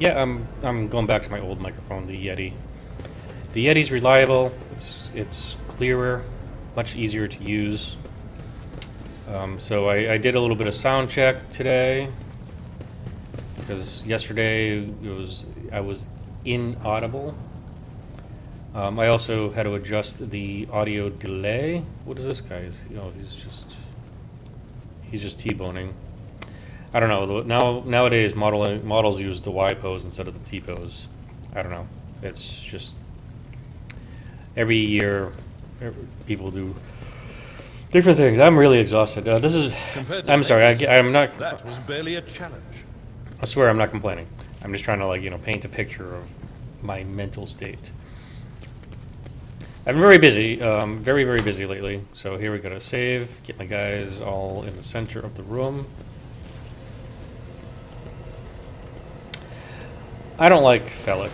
Yeah, I'm going back to my old microphone, the Yeti. The Yeti's reliable. It's clearer, much easier to use. So I did a little bit of sound check today because yesterday I was inaudible. I also had to adjust the audio delay. What is this guy? He's just T-boning. I don't know. Nowadays models use the Y pose instead of the T pose. I don't know. It's just every year people do different things. I'm really exhausted. I'm sorry. I'm not. That was barely a challenge. I swear I'm not complaining. I'm just trying to paint a picture of my mental state. I've been very busy, very busy lately. So here we go to save. Get my guys all in the center of the room. I don't like Felix.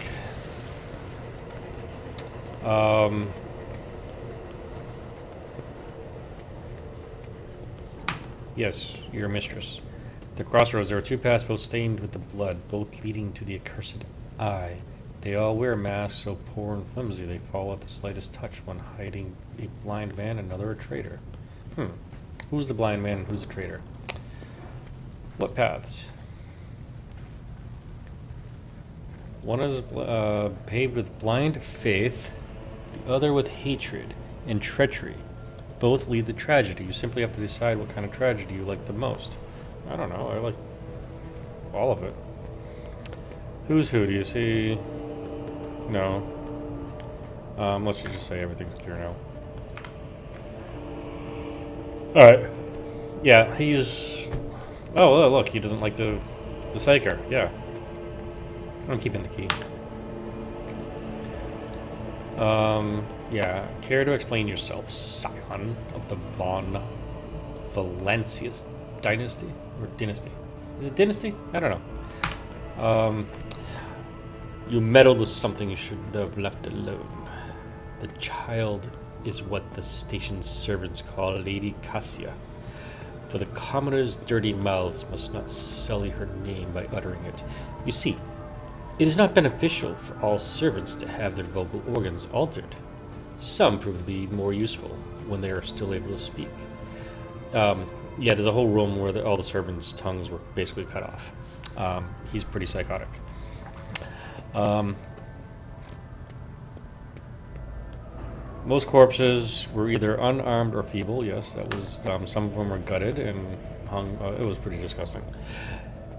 Yes, your mistress. At the crossroads, there are two paths, both stained with the blood, both leading to the accursed eye. They all wear masks so poor and flimsy they fall at the slightest touch, one hiding a blind man, another a traitor. Who's the blind man and who's the traitor? What paths? One is paved with blind faith, the other with hatred and treachery. Both lead to tragedy. You simply have to decide what kind of tragedy you like the most. I don't know. I like all of it. Who's who? Do you see? No. Let's just say everything's clear now. Alright. Yeah, he's... Oh, look, he doesn't like the Psyker. Yeah. I'm keeping the key. Yeah. Care to explain yourself, scion of the Von Valancius dynasty? Or dynasty? Is it dynasty? I don't know. You meddled with something you should have left alone. The child is what the station's servants call Lady Cassia. For the commoner's dirty mouths must not sully her name by uttering it. You see, it is not beneficial for all servants to have their vocal organs altered. Some prove to be more useful when they are still able to speak. Yeah, there's a whole room where all the servants' tongues were basically cut off. He's pretty psychotic. Most corpses were either unarmed or feeble. Yes, that was. Some of them were gutted and hung. It was pretty disgusting.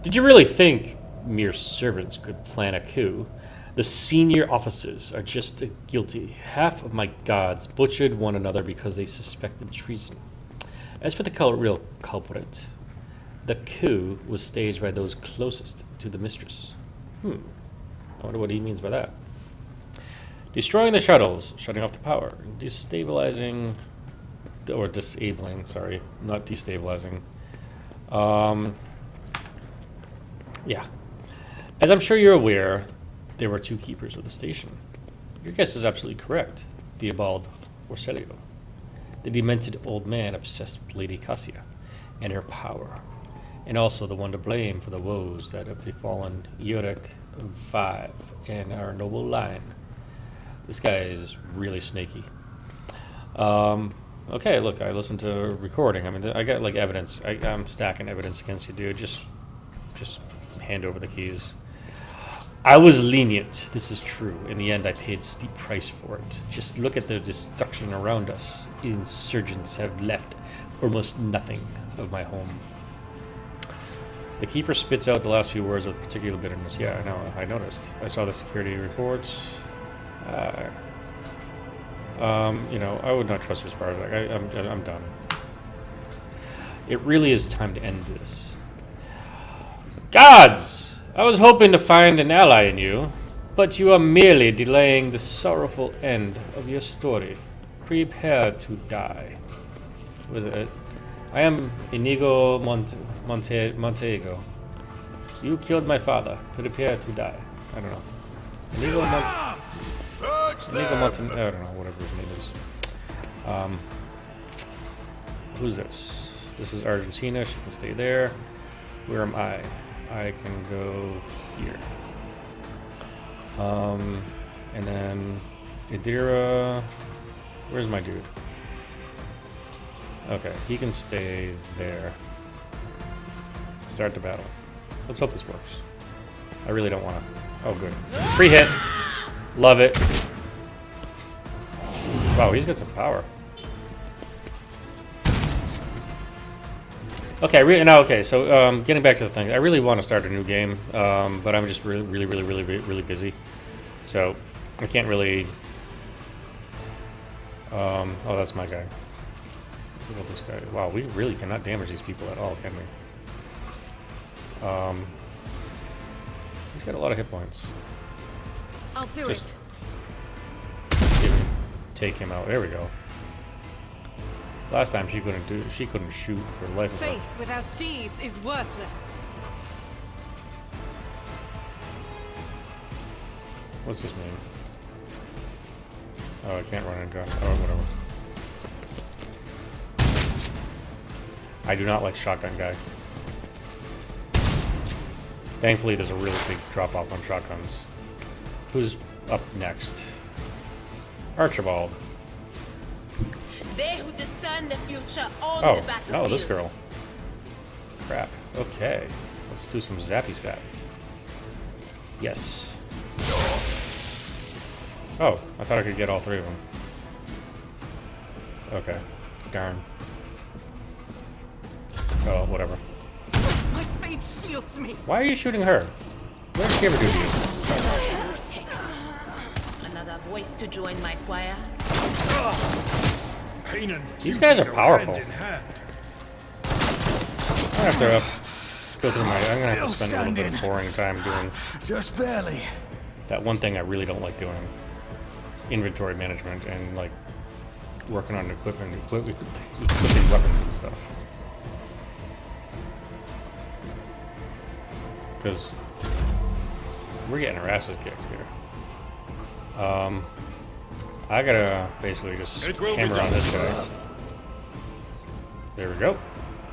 Did you really think mere servants could plan a coup? The senior officers are just guilty. Half of my guards butchered one another because they suspected treason. As for the real culprit, the coup was staged by those closest to the mistress. I wonder what he means by that. Destroying the shuttles, shutting off the power, destabilizing, or disabling, sorry, not destabilizing. Yeah. As I'm sure you're aware, there were two keepers of the station. Your guess is absolutely correct. Theobald Orselio, the demented old man obsessed with Lady Cassia and her power, and also the one to blame for the woes that have befallen Yorick 5 and our noble line. This guy is really snaky. Okay, look, I listened to recording. I mean, I got like evidence. I'm stacking evidence against you, dude. Just hand over the keys. I was lenient. This is true. In the end, I paid steep price for it. Just look at the destruction around us. Insurgents have left almost nothing of my home. The keeper spits out the last few words with particular bitterness. Yeah, I know. I noticed. I saw the security reports. I would not trust his part. I'm done. It really is time to end this. Gods! I was hoping to find an ally in you, but you are merely delaying the sorrowful end of your story. Prepare to die. What is it? I am Inigo Montego. You killed my father. Prepare to die. I don't know. Inigo I don't know, whatever his name is. Who's this? This is Argentina. She can stay there. Where am I? I can go here. And then Idira. Where's my dude? Okay, he can stay there. Start the battle. Let's hope this works. I really don't want to. Oh, good. Free hit. Love it. Wow, he's got some power. Okay, okay. So, getting back to the thing, I really want to start a new game, but I'm just really busy. So, I can't really. Oh, that's my guy. Look at this guy. Wow, we really cannot damage these people at all, can we? He's got a lot of hit points. I'll do it. Take him out. There we go. Last time she couldn't shoot for the life of her. Faith without deeds is worthless. What's this mean? Oh, I can't run a gun. Oh, whatever. I do not like shotgun guy. Thankfully, there's a really big drop-off on shotguns. Who's up next? Archibald. They who discern the future on Oh, the battlefield. oh, this girl. Crap. Okay. Let's do some zappy zap. Yes. Oh, I thought I could get all three of them. Okay. Darn. Oh, whatever. My faith shields me. Why are you shooting her? What did she ever do to you? Another voice to join my choir. Pain and These guys are duty go powerful. hand in hand. I'm gonna have to go through my. I'm gonna have to spend a little bit of boring time doing Just barely. that one thing I really don't like doing: inventory management and like working on equipment, equipping weapons and stuff. Because we're getting our asses kicked here. I gotta basically just hammer on this guy. There we go.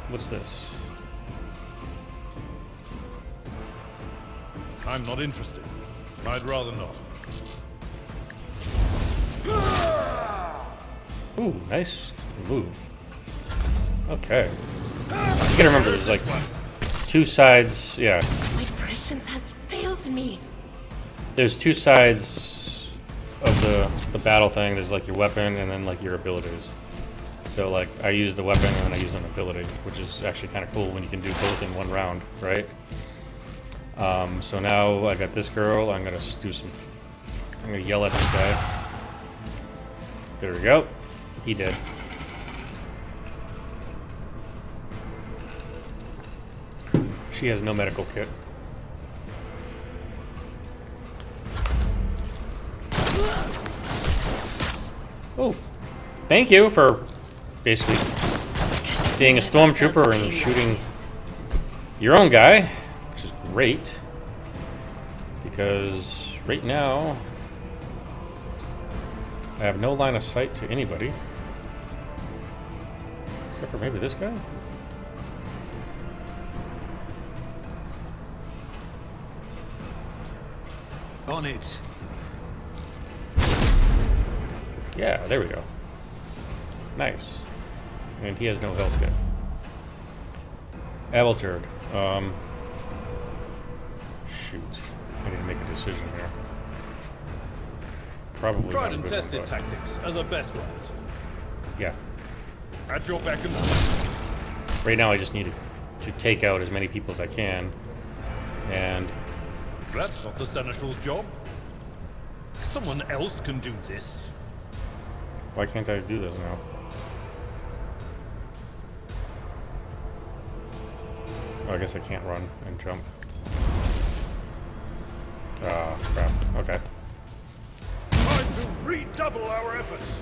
What's this? I'm not interested. I'd rather not. Ooh, nice move. Okay. You gotta remember, there's like two sides. Yeah, My prescience has failed me. there's two sides of the battle thing. There's like your weapon and then like your abilities. So like I use the weapon and then I use an ability, which is actually kind of cool when you can do both in one round, right? So now I got this girl. I'm gonna do some. I'm gonna yell at this guy. There we go. He did. She has no medical kit. Oh, thank you for basically being a stormtrooper and shooting your own guy, which is great. Because right now, I have no line of sight to anybody. Except for maybe this guy? On it. Yeah, there we go. Nice. And he has no health yet. Avelturd. Shoot. I need to make a decision here. Probably Tried not a and good one, tested but- tactics are the best ones. Yeah. At your beck and Right now I just need to take out as many people as I can. And that's not the Seneschal's job. Someone else can do this. why can't I do this now? Oh, I guess I can't run and jump. Ah, crap. Okay. Time to redouble our efforts.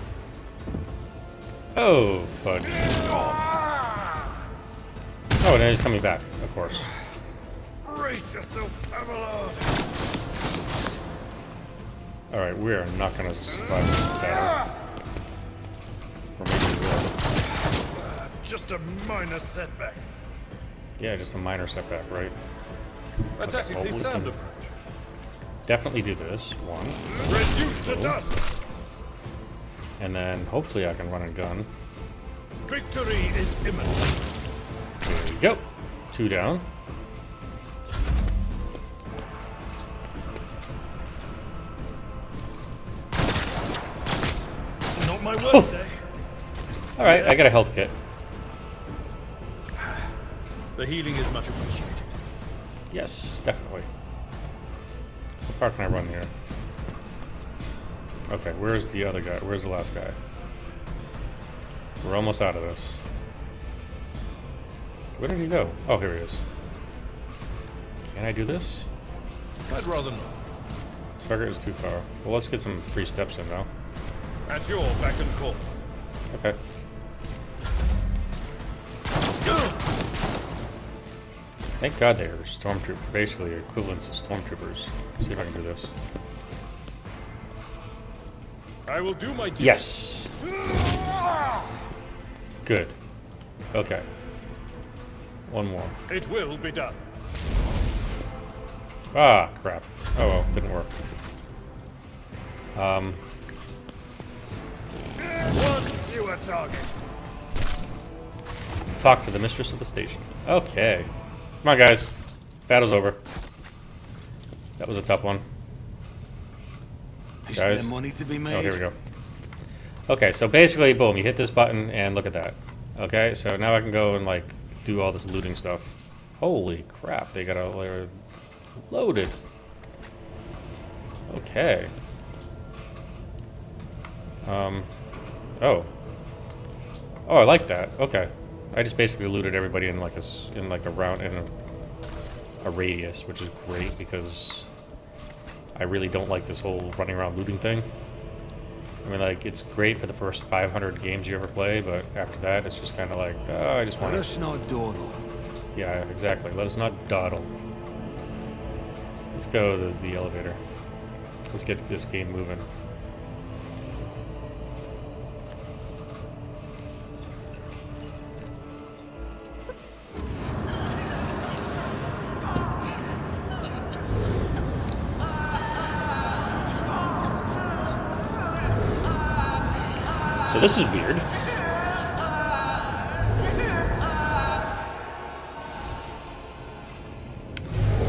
Oh, fudge. Oh, and then he's coming back, of course. Brace yourself, Avalon. Alright, we are not going to survive this battle. Or maybe we will. Just a minor setback. Yeah, just a minor setback, right? A tactically well, we sound can- approach. definitely do this. One. Reduced to dust. And then hopefully I can run a gun. Victory is imminent. There we go. 2 down. Not my worst day. Alright, I got a health kit. The healing is much appreciated. Yes, definitely. How far can I run here? Okay, where's the other guy? Where's the last guy? We're almost out of this. Where did he go? Oh, here he is. Can I do this? I'd rather not. Target is too far. Well, let's get some free steps in now. At your beck and call. Okay. Thank God they are stormtroopers, basically equivalents of stormtroopers. Let's see if I can do this. I will do my duty. Yes! Good. Okay. One more. It will be done. Ah, crap. Oh well, didn't work. One fewer target. Talk to the mistress of the station. Okay. Come on, guys. Battle's over. That was a tough one. Is Guys. there money to be made? Oh, here we go. Okay, so basically, boom, you hit this button and look at that. Okay, so now I can go and, like, do all this looting stuff. Holy crap, they got a loaded. Okay. Oh. Oh, I like that. Okay. I just basically looted everybody in like a radius, which is great because I really don't like this whole running around looting thing. I mean, like, it's great for the first 500 games you ever play, but after that, it's just kind of like, oh, I just want Let to... us not dawdle. Yeah, exactly. Let us not dawdle. Let's go to the elevator. Let's get this game moving. So this is weird.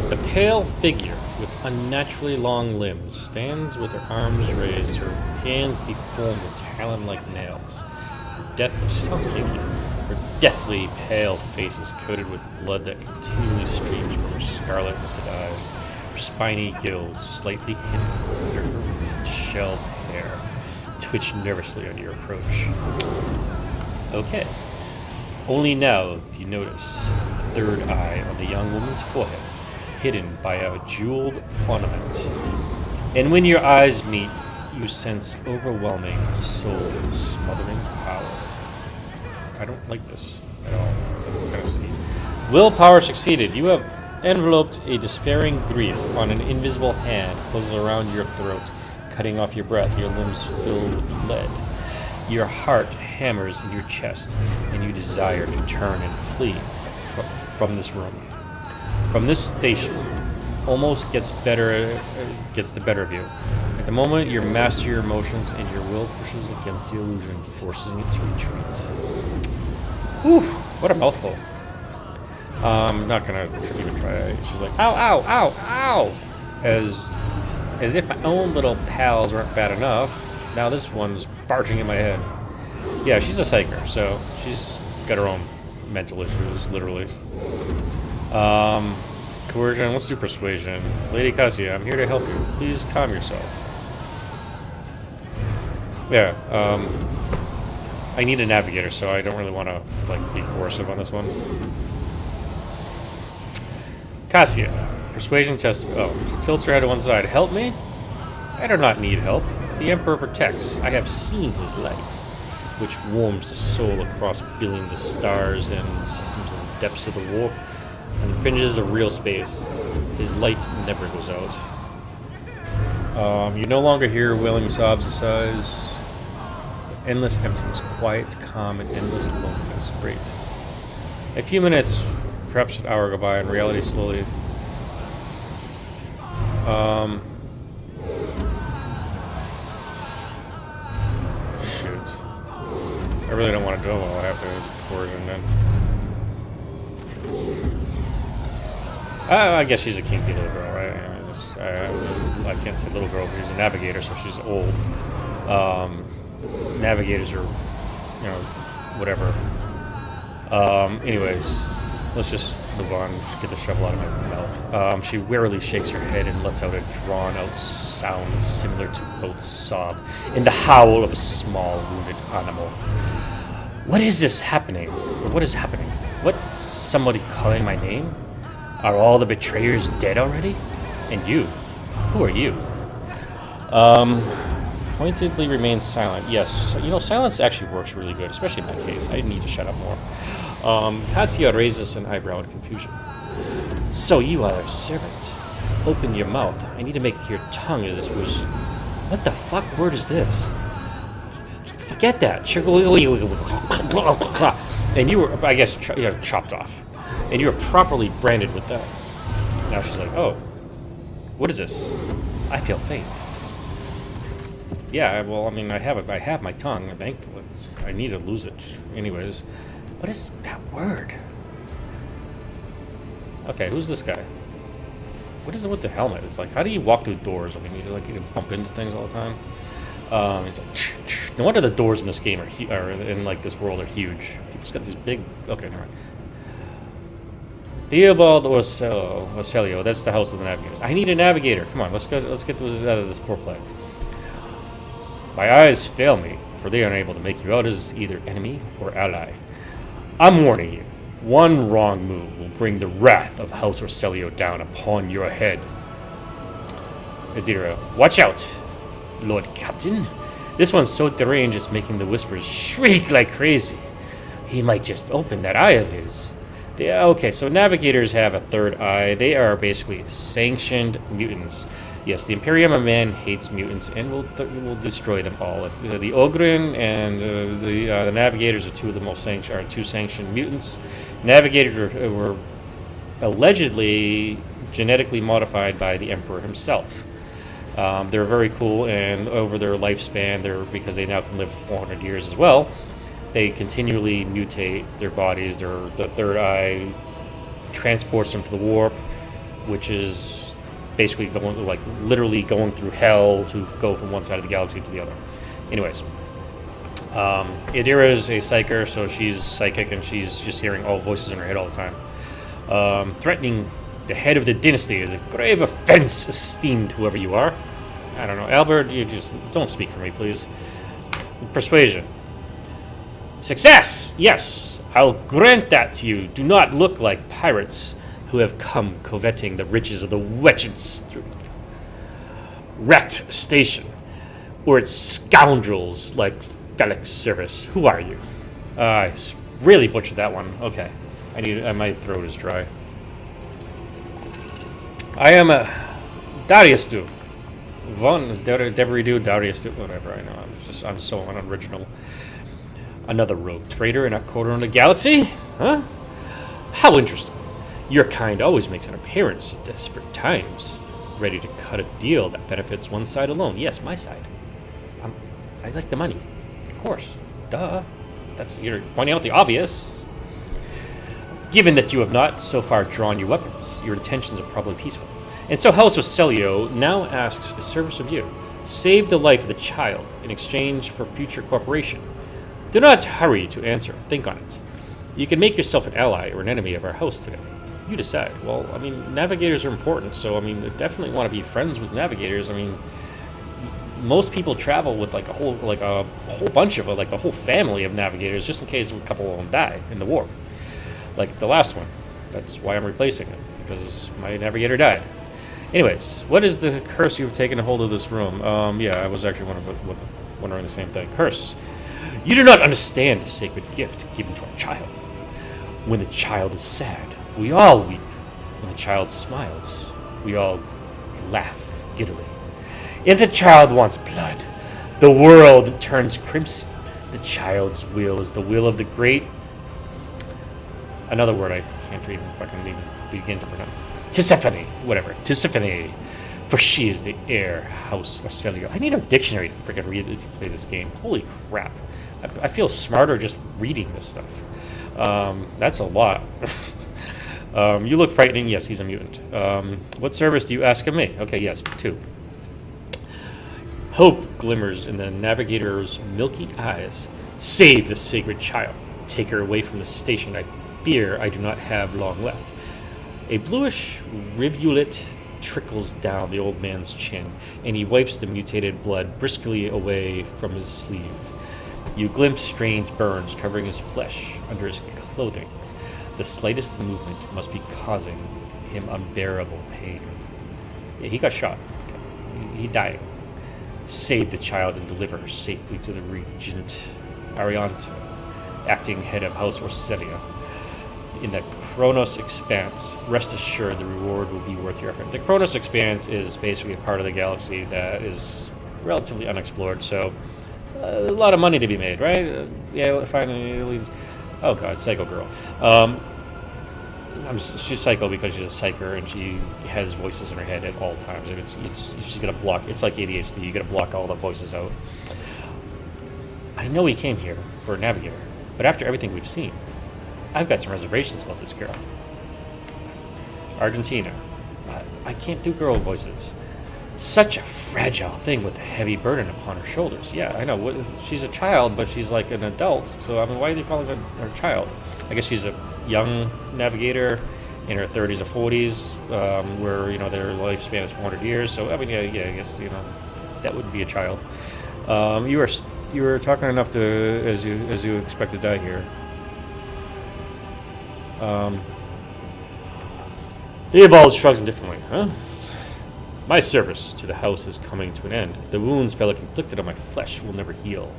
The pale figure with unnaturally long limbs stands with her arms raised, her hands deformed with talon-like nails. Deathly, she sounds kinky. Her deathly pale face is coated with blood that continually streams from her scarlet misted eyes. Her spiny gills, slightly hidden under her shelled hair, twitch nervously on your approach. Okay. Only now do you notice the third eye on the young woman's forehead, hidden by a jeweled ornament. And when your eyes meet, you sense overwhelming, soul-smothering power. I don't like this at all. It's kind of see. Willpower succeeded. You have enveloped a despairing grief on an invisible hand closes around your throat, cutting off your breath, your limbs filled with lead. Your heart hammers in your chest, and you desire to turn and flee from this room. From this station, almost gets the better of you. At the moment, you master your emotions, and your will pushes against the illusion, forcing it to retreat. Whew, what a mouthful. I'm not gonna even try. She's like, ow, ow, ow, ow! As if my own little pals weren't bad enough, now this one's barging in my head. Yeah, she's a psyker, so she's got her own mental issues, literally. Coercion, let's do persuasion. Lady Cassia, I'm here to help you. Please calm yourself. Yeah, I need a navigator, so I don't really want to, like, be coercive on this one. Cassia, persuasion test. Oh, she tilts her head to one side. Help me? I do not need help. The Emperor protects. I have seen his light, which warms the soul across billions of stars and systems in the depths of the warp and fringes of real space. His light never goes out. You no longer hear wailing sobs and sighs. Endless emptiness, quiet, calm, and endless loneliness. Great. A few minutes, perhaps an hour go by, and reality slowly. really don't want to do it. I'll have to record and then. I guess she's a kinky little girl, right? I can't say little girl, but she's a navigator, so she's old. Navigators are, you know, whatever. Anyways, let's just move on. Just get the shovel out of my mouth. She wearily shakes her head and lets out a drawn-out sound similar to both sob and the howl of a small wounded animal. What is this happening? Or what is happening? What? Somebody calling my name? Are all the betrayers dead already? And you? Who are you? Pointedly remain silent. Yes, so, you know, silence actually works really good, especially in my case. I need to shut up more. Cassia raises an eyebrow in confusion. So you are a servant. Open your mouth. I need to make your tongue as was. What the fuck word is this? Forget that. And you were, I guess, chopped off. And you were properly branded with that. Now she's like, oh, what is this? I feel faint. Yeah, well, I mean, I have my tongue, thankfully. I need to lose it. Anyways, what is that word? Okay, who's this guy? What is it with the helmet? It's like, how do you walk through doors? I mean, you bump into things all the time. He's like, no wonder the doors in this game are in like this world are huge. People's got these big. Okay, never mind. Theobald Orselio, that's the house of the navigators. I need a navigator. Come on, let's go. Let's get this out of this foreplay. My eyes fail me, for they are unable to make you out as either enemy or ally. I'm warning you. One wrong move will bring the wrath of House Orselio down upon your head. Adira, watch out, Lord Captain. This one's so deranged it's making the whispers shriek like crazy. He might just open that eye of his. Okay, so navigators have a third eye. They are basically sanctioned mutants. Yes, the Imperium of Man hates mutants and will destroy them all. The Ogren and the Navigators are two of the most sanctioned mutants. Navigators were allegedly genetically modified by the Emperor himself. They're very cool, and over their lifespan, because they now can live 400 years as well, they continually mutate their bodies. The third eye transports them to the warp, which is basically literally going through hell to go from one side of the galaxy to the other. Anyways, Adira is a psyker, so she's psychic and she's just hearing all voices in her head all the time. Threatening the head of the dynasty is a grave offense, esteemed whoever you are. I don't know, Albert. You just don't speak for me, please. Persuasion. Success! Yes, I'll grant that to you. Do not look like pirates who have come coveting the riches of the wrecked station, or its scoundrels like Felix Service. Who are you? I really butchered that one. Okay, my throat is dry. I am a Dariustu. Von Deveridu Dariustu. Whatever, I know. I'm so unoriginal. Another rogue trader in a corner of the galaxy? Huh? How interesting. Your kind always makes an appearance in desperate times, ready to cut a deal that benefits one side alone. Yes, my side. I like the money. Of course. Duh. You're pointing out the obvious. Given that you have not so far drawn your weapons, your intentions are probably peaceful. And so House Orselio now asks a service of you. Save the life of the child in exchange for future cooperation. Do not hurry to answer. Think on it. You can make yourself an ally or an enemy of our house today. You decide. Well, I mean, navigators are important, so I mean, I definitely want to be friends with navigators. I mean, most people travel with like a whole bunch of the whole family of navigators, just in case a couple of them die in the war. Like the last one. That's why I'm replacing it, because my navigator died. Anyways, what is the curse you've taken a hold of this room? Yeah, I was actually wondering the same thing. Curse. You do not understand the sacred gift given to a child. When the child is sad, we all weep. When the child smiles, we all laugh giddily. If the child wants blood, the world turns crimson. The child's will is the will of the great... Another word I can't even begin to pronounce. Tisiphone, whatever. Tisiphone, For she is the heir, House Orcelio. I need a dictionary to freaking read it to play this game. Holy crap. I feel smarter just reading this stuff. That's a lot. You look frightening. Yes, he's a mutant. What service do you ask of me? Okay, yes, 2. Hope glimmers in the navigator's milky eyes. Save the sacred child. Take her away from the station. I fear I do not have long left. A bluish rivulet trickles down the old man's chin, and he wipes the mutated blood briskly away from his sleeve. You glimpse strange burns covering his flesh under his clothing. The slightest movement must be causing him unbearable pain. Yeah, he got shot. He died. Save the child and deliver her safely to the Regent Arianto, acting head of House Orcelio. In the Kronos Expanse, rest assured the reward will be worth your effort. The Kronos Expanse is basically a part of the galaxy that is relatively unexplored, so a lot of money to be made, right? Yeah, finding aliens. Oh god, Psycho Girl. She's psycho because she's a psyker and she has voices in her head at all times. And she's gonna block. It's like ADHD. You gotta block all the voices out. I know he came here for a navigator, but after everything we've seen, I've got some reservations about this girl. Argentina. I can't do girl voices. Such a fragile thing with a heavy burden upon her shoulders. Yeah, I know. She's a child, but she's like an adult. So, I mean, why are they calling her a child? I guess she's a young navigator in her 30s or 40s, where, you know, their lifespan is 400 years. So, I mean, yeah, I guess, you know, that would be a child. You were talking enough to, as you expect to die here. Theobald shrugs indifferently. Huh? My service to the house is coming to an end. The wounds Felloc inflicted on my flesh will never heal.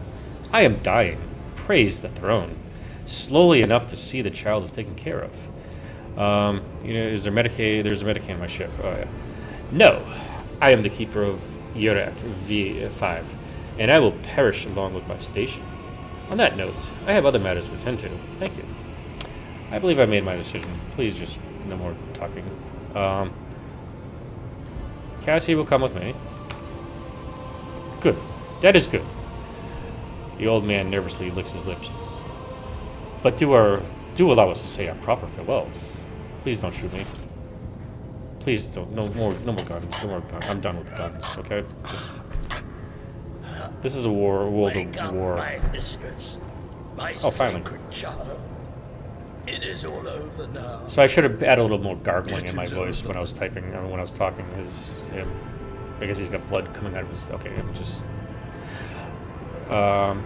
I am dying. Praise the throne. Slowly enough to see the child is taken care of. You know, is there Medicaid? There's a Medicaid on my ship. Oh, yeah. No. I am the keeper of Ep04, and I will perish along with my station. On that note, I have other matters to attend to. Thank you. I believe I made my decision. Please just no more talking. Cassie will come with me. Good. That is good. The old man nervously licks his lips. But do allow us to say our proper farewells. Please don't shoot me. Please don't. No more guns. No more guns. I'm done with the guns. Okay. This is a world of war. My mistress, my finally. child. It is all over now. So I should have added a little more gargling in my voice when I was typing. When I was talking, I guess he's got blood coming out of his. Okay, I'm just.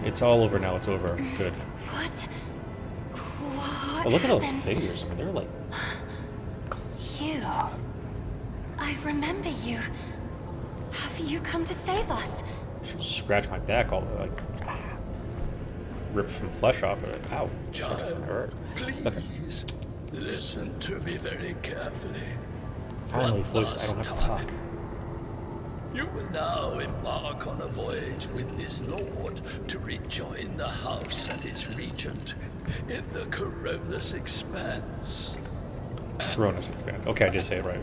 It's all over now. It's over. Good. What Oh, look at those fingers. I mean, they're like. You. I remember you. Have you come to save us? She'll scratch my back all like. Rip some flesh off of it. Ow. Child, please listen to me very carefully. Finally, One voice. I don't have to last talk. time. You will now embark on a voyage with this lord to rejoin the house and its regent in the Coronas Expanse. Coronas Expanse. Okay, I did say it right.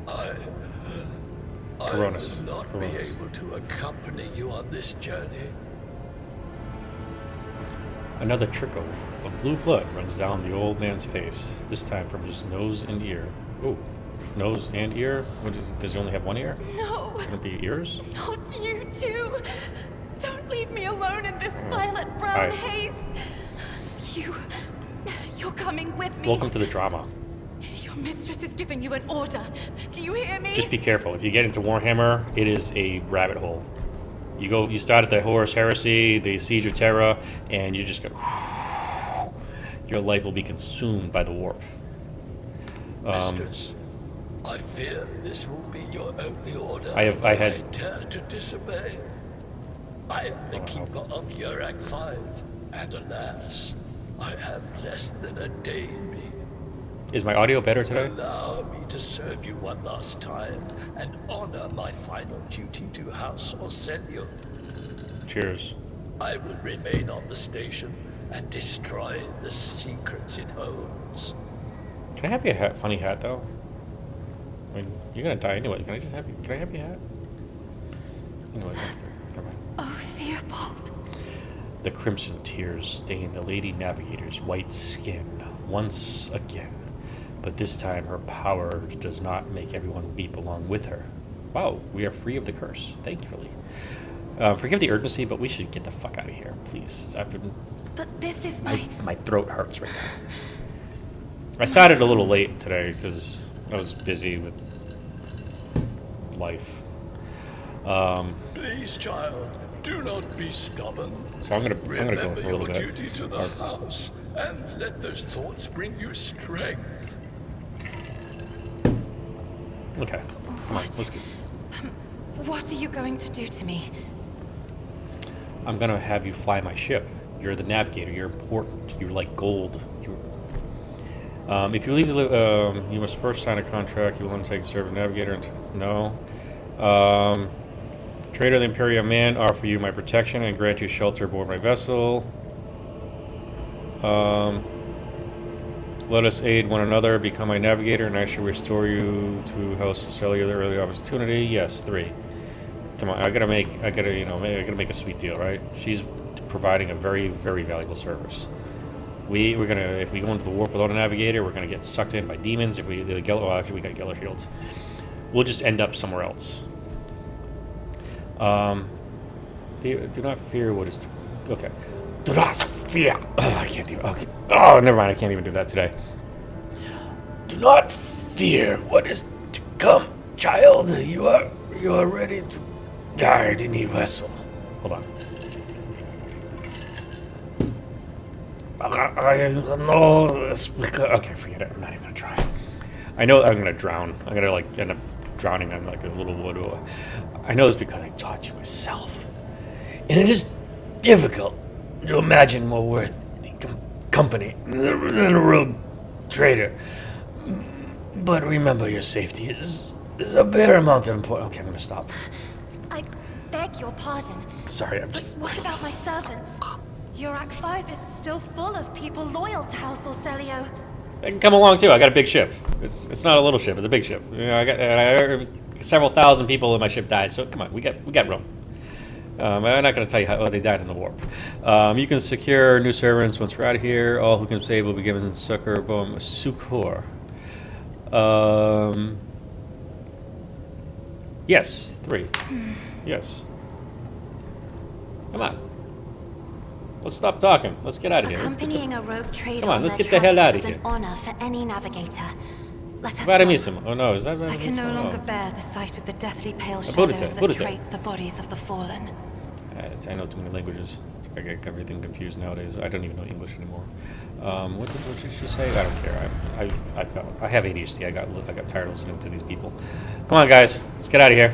I Coronas. will not Coronas. be able to accompany you on this journey. Another trickle of blue blood runs down the old man's face, this time from his nose and ear. Ooh, nose and ear? Does he only have one ear? No, Can it be ears? not you too. Don't leave me alone in this violet brown Hi. haze. You're coming with me. Welcome to the drama. Your mistress is giving you an order. Do you hear me? Just be careful. If you get into Warhammer, it is a rabbit hole. You start at the Horus Heresy, the Siege of Terra, and you just go. Your life will be consumed by the warp. Mistress, I fear this will be your only order. I had- I dare to disobey. I am the keeper of Ep05, and alas, I have less than a day in me. Is my audio better today? Allow me to serve you one last time and honor my final duty to House Orcelio. Cheers. I will remain on the station and destroy the secrets it holds. Can I have your funny hat though? I mean, you're gonna die anyway. Can I just have you? Can I have your hat? Anyway, never mind. Oh, Theobald. The crimson tears stain the Lady Navigator's white skin once again, but this time her power does not make everyone weep along with her. Wow, we are free of the curse, thankfully. Forgive the urgency, but we should get the fuck out of here, please. But this is My throat hurts right now. I started a little late today because I was busy with life. Please, child, do not be stubborn. So I'm gonna go Remember for a little your bit. duty to the house, and let those thoughts bring you strength. Okay, come on, let's go. What are you going to do to me? I'm gonna have you fly my ship. You're the navigator. You're important. You're like gold. If you leave you must first sign a contract. You will undertake to serve as navigator. No. Trader of the Imperial Man, offer you my protection and grant you shelter aboard my vessel. Let us aid one another. Become my navigator, and I shall restore you to House Cellular early opportunity. Yes, 3. Come on, I gotta make a sweet deal, right? She's providing a very, very valuable service. We're gonna, if we go into the warp without a navigator, we're gonna get sucked in by demons. If we actually we got Geller shields. We'll just end up somewhere else. Do not fear what is. Okay. Do not fear. I can't even. Okay. Oh, never mind. I can't even do that today. Do not fear what is to come, child. You are ready to guide any vessel. Hold on. I know this because. Okay, forget it. I'm not even gonna try. I know I'm gonna drown. I'm gonna like end up drowning on like a little wood. I know this because I taught you myself, and it is difficult to imagine more worthy company than a rogue trader. But remember, your safety is a paramount importance. Okay, I'm gonna stop. I beg your pardon. Sorry, I'm But just. what about my servants? Your Act 5 is still full of people loyal to House Orcelio. They can come along too. I got a big ship. It's not a little ship. It's a big ship. You know, I several thousand people in my ship died. So come on, we got room. I'm not going to tell you how they died in the warp. You can secure new servants once we're out of here. All who can save will be given succor. Boom, succor. Yes, 3. Yes. Come on. Let's stop talking. Let's get out of here. Accompanying a rogue trader Come on, on let's their get the hell travels out of is here. an honor for any navigator. Let us go. Varamissimo. Oh no, is that I can no Varamissimo? longer Oh. bear the sight of the deathly pale Buddha, shadows that Buddha. drape the bodies of the fallen. I know too many languages. I get everything confused nowadays. I don't even know English anymore. What did she say? I don't care. I have ADHD. I got tired of listening to these people. Come on, guys. Let's get out of here.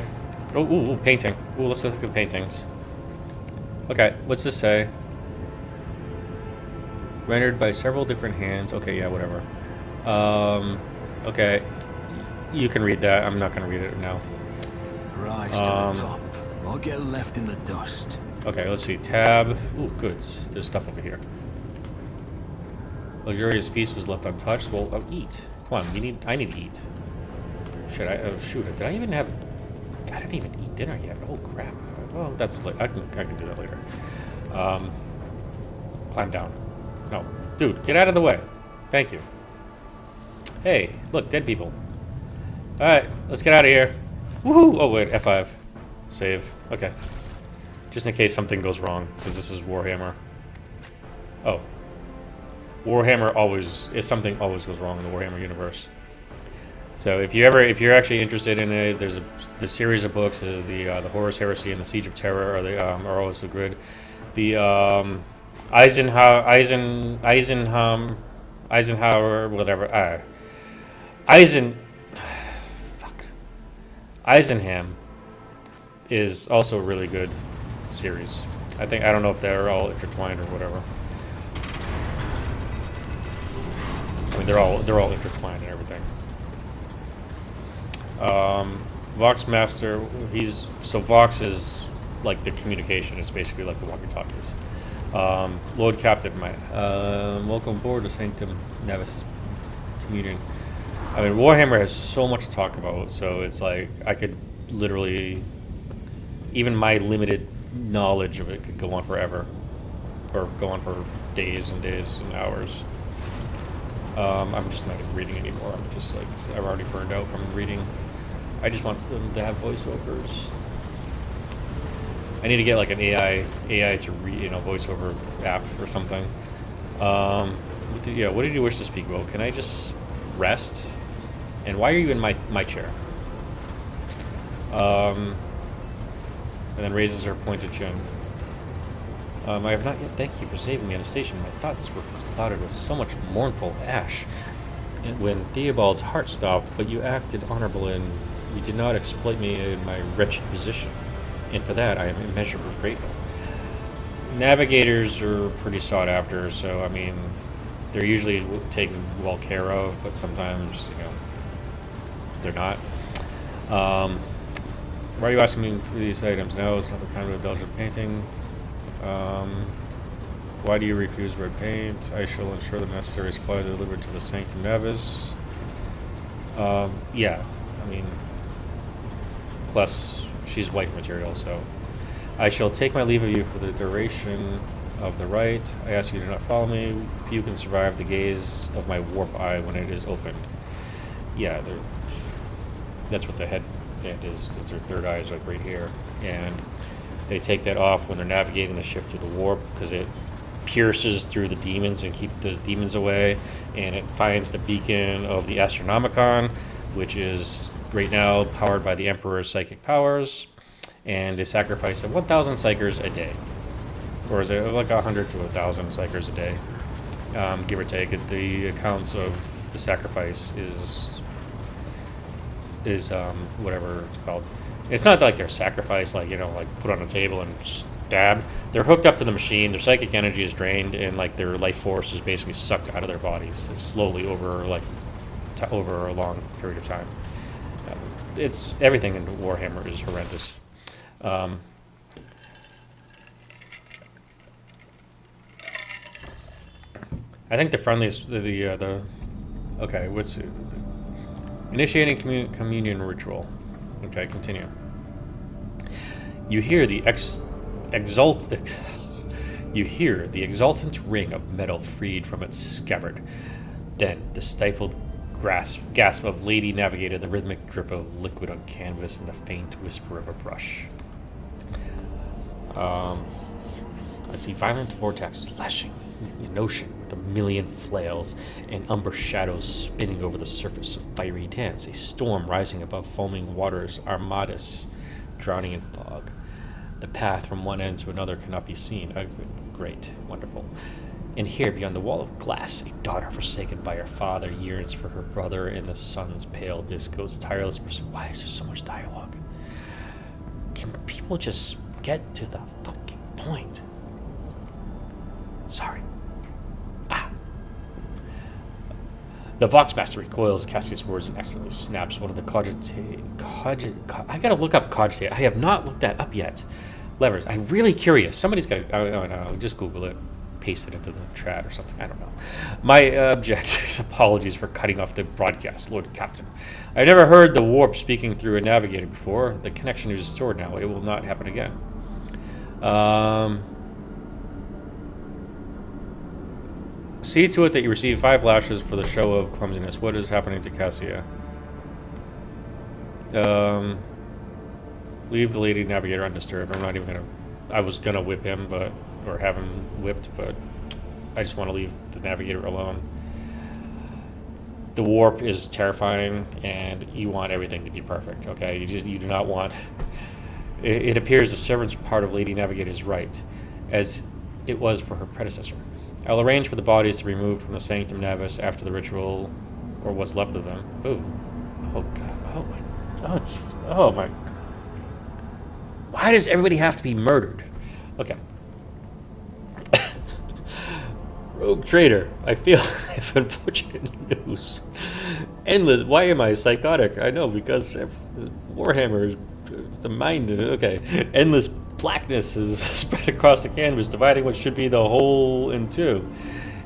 Oh, ooh, painting. Ooh, let's look at the paintings. Okay, what's this say? Rendered by several different hands. Okay, yeah, whatever. Okay. You can read that. I'm not going to read it now. Rise to the top, or get left in the dust. Okay, let's see. Tab. Ooh, goods. There's stuff over here. Luxurious feast was left untouched. Well, I'll eat. Come on, I need to eat. Should I? Oh, shoot. Did I even have? I didn't even eat dinner yet. Oh crap. Well, that's like I can do that later. Climb down. No, dude, get out of the way. Thank you. Hey, look, dead people. All right, let's get out of here. Woohoo! Oh wait, F5. Save. Okay. Just in case something goes wrong, because this is Warhammer. Oh. Warhammer always, if something always goes wrong in the Warhammer universe. So if you're actually interested in it, there's the series of books, the Horus Heresy and the Siege of Terror are always so good. The Eisenhower, whatever. Eisenham is also a really good series. I don't know if they're all intertwined or whatever. I mean, they're all intertwined and everything. Vox Master, Vox is like the communication. It's basically like the walkie-talkies. Lord Captain, welcome aboard the Sanctum Navis commuting. I mean, Warhammer has so much to talk about, so it's like I could literally, even my limited knowledge of it could go on forever, or go on for days and days and hours. I'm just not reading anymore. I'm just like, I'm already burned out from reading. I just want them to have voiceovers. I need to get like an AI to read, voiceover app or something. What did you wish to speak about? Can I just rest? And why are you in my chair? And then raises her pointed chin. I have not yet thanked you for saving me on the station. My thoughts were clouded with so much mournful ash. And when Theobald's heart stopped, but you acted honorable and you did not exploit me in my wretched position. And for that, I am immeasurably grateful. Navigators are pretty sought after, so I mean, they're usually taken well care of, but sometimes, they're not. Why are you asking me for these items? No, it's not the time to indulge in painting. Why do you refuse red paint? I shall ensure the necessary supply delivered to the Sanctum Navis. Yeah, I mean, plus she's wife material, so I shall take my leave of you for the duration of the rite. I ask you to not follow me. Few can survive the gaze of my warp eye when it is opened. Yeah, that's what the headband is, because their third eye is like right here, and they take that off when they're navigating the ship through the warp, because it pierces through the demons and keep those demons away, and it finds the beacon of the Astronomicon, which is right now powered by the Emperor's psychic powers, and a sacrifice of 1,000 psychers a day. Or is it like 100 to 1,000 psychers a day, give or take. The accounts of the sacrifice is whatever it's called. It's not like they're sacrificed, like put on a table and stabbed. They're hooked up to the machine. Their psychic energy is drained, and like their life force is basically sucked out of their bodies slowly over over a long period of time. It's everything in Warhammer is horrendous. I think the friendliest, okay, what's it? Initiating communion ritual. Okay, continue. You hear the exultant ring of metal freed from its scabbard. Then the stifled gasp of Lady Navigator, the rhythmic drip of liquid on canvas, and the faint whisper of a brush. I see violent vortexes lashing in ocean with a million flails and umber shadows spinning over the surface of fiery dance, a storm rising above foaming waters, armadas drowning in fog. The path from one end to another cannot be seen. Great, wonderful. And here, beyond the wall of glass, a daughter forsaken by her father yearns for her brother, and the sun's pale disk goes tireless pursuit. Why is there so much dialogue? Can people just get to the fucking point? Sorry. The Voxmaster recoils, Cassius' words, and accidentally snaps one of the I gotta look up cogitate. I have not looked that up yet. Levers. I'm really curious. Somebody's got to. Oh, no. Just Google it. Paste it into the chat or something. I don't know. My objectives. Apologies for cutting off the broadcast, Lord Captain. I've never heard the warp speaking through a navigator before. The connection is restored now. It will not happen again. See to it that you receive 5 lashes for the show of clumsiness. What is happening to Cassia? Leave the Lady Navigator undisturbed. I'm not even gonna. I was gonna whip him, or have him whipped, but I just want to leave the Navigator alone. The warp is terrifying, and you want everything to be perfect. Okay, you do not want. It appears the servant's part of Lady Navigator's right, as it was for her predecessor. I'll arrange for the bodies to be removed from the Sanctum Navis after the ritual, or what's left of them. Ooh. Oh, God. Oh, my. Oh, jeez. Oh, my. Why does everybody have to be murdered? Okay. Rogue Trader, I feel I have unfortunate news. Endless. Why am I psychotic? I know, because Warhammer, the mind. Okay. Endless blackness is spread across the canvas, dividing what should be the whole in two.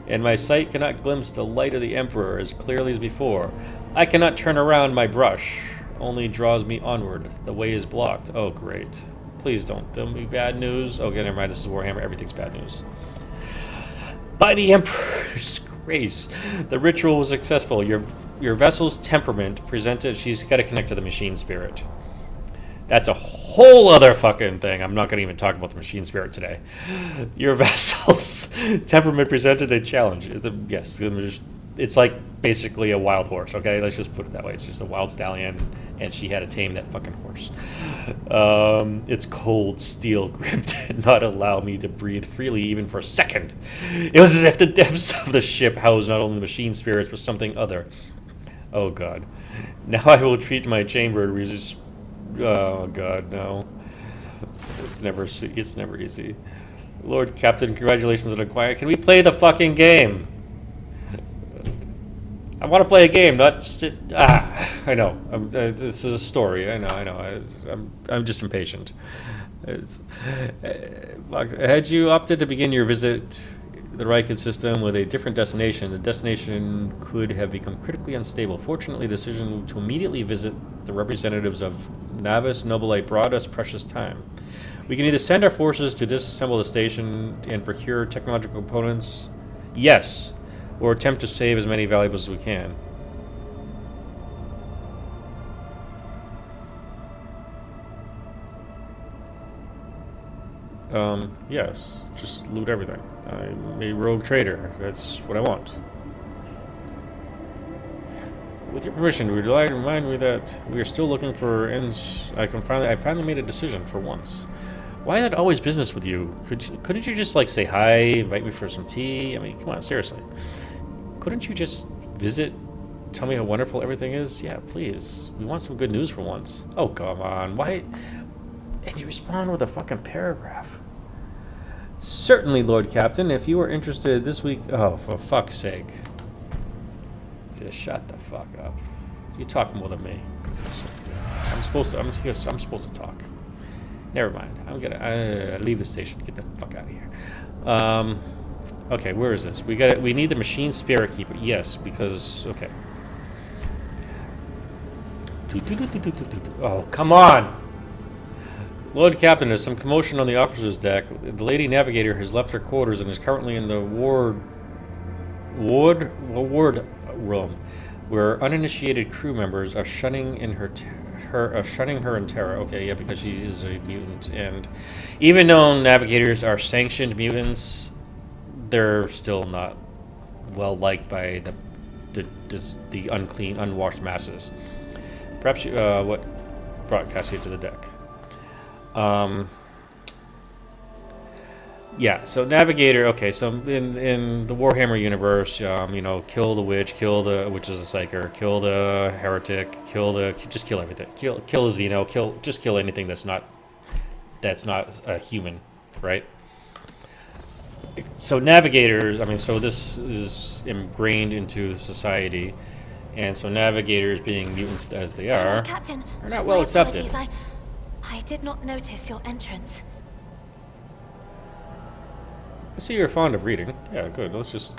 And my sight cannot glimpse the light of the Emperor as clearly as before. I cannot turn around my brush. Only draws me onward. The way is blocked. Oh, great. Please don't tell me bad news. Okay, never mind. This is Warhammer. Everything's bad news. By the Emperor's grace, the ritual was successful. Your vessel's temperament presented... She's got to connect to the machine spirit. That's a whole other fucking thing. I'm not going to even talk about the machine spirit today. Your vessel's temperament presented a challenge. Yes, it's like basically a wild horse, okay? Let's just put it that way. It's just a wild stallion, and she had to tame that fucking horse. Its cold steel grip did not allow me to breathe freely even for a second. It was as if the depths of the ship housed not only machine spirits, but something other. Oh, God. Now I will treat my chamber to resist... Oh, God, no. It's never easy. Lord Captain, congratulations on acquiring... Can we play the fucking game? I want to play a game, not sit... I know. This is a story. I know. I'm just impatient. Had you opted to begin your visit the Riken system with a different destination, the destination could have become critically unstable. Fortunately, the decision to immediately visit the representatives of Navis Nobilite brought us precious time. We can either send our forces to disassemble the station and procure technological components, yes, or attempt to save as many valuables as we can. Yes, just loot everything. I'm a rogue trader. That's what I want. With your permission, would you like to remind me that we are still looking for ends? I finally made a decision for once. Why is it always business with you? Couldn't you just like say hi, invite me for some tea? I mean, come on, seriously. Couldn't you just visit, tell me how wonderful everything is? Yeah, please. We want some good news for once. Oh, come on. Why? And you respond with a fucking paragraph. Certainly, Lord Captain. If you are interested this week... Oh, for fuck's sake. Just shut the fuck up. You talk more than me. I'm supposed to talk. Never mind. I'm gonna leave the station. Get the fuck out of here. Okay, where is this? We need the machine spirit keeper. Yes, because okay. Oh, come on! Lord Captain, there's some commotion on the officer's deck. The Lady Navigator has left her quarters and is currently in the ward room, where uninitiated crew members are shunning her in terror. Okay, yeah, because she is a mutant, and even though navigators are sanctioned mutants, they're still not well liked by the unclean, unwashed masses. Perhaps what brought Cassia to the deck? Yeah, so Navigator, okay, so in the Warhammer universe, you know, kill the witch is a psyker, kill the heretic, just kill everything. Kill a Xeno, just kill anything that's not a human, right? So Navigators, I mean, so this is ingrained into society, and so Navigators, being mutants as they are, Captain, are not well accepted. I did not notice your entrance. I see you're fond of reading. Yeah, good. Let's just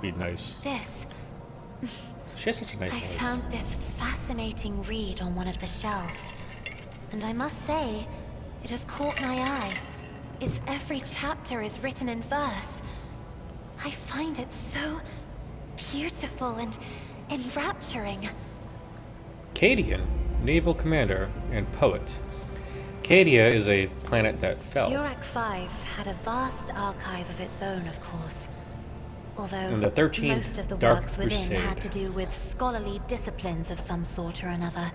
be nice. This. She has such a nice I voice. found this fascinating read on one of the shelves, and I must say, it has caught my eye. Its every chapter is written in verse. I find it so beautiful and enrapturing. Cadian, naval commander and poet. Cadia is a planet that fell. Urak 5 had a vast archive of its own, of course. Although And the 13th most of the Dark works within Crusade. had to do with scholarly disciplines of some sort or another.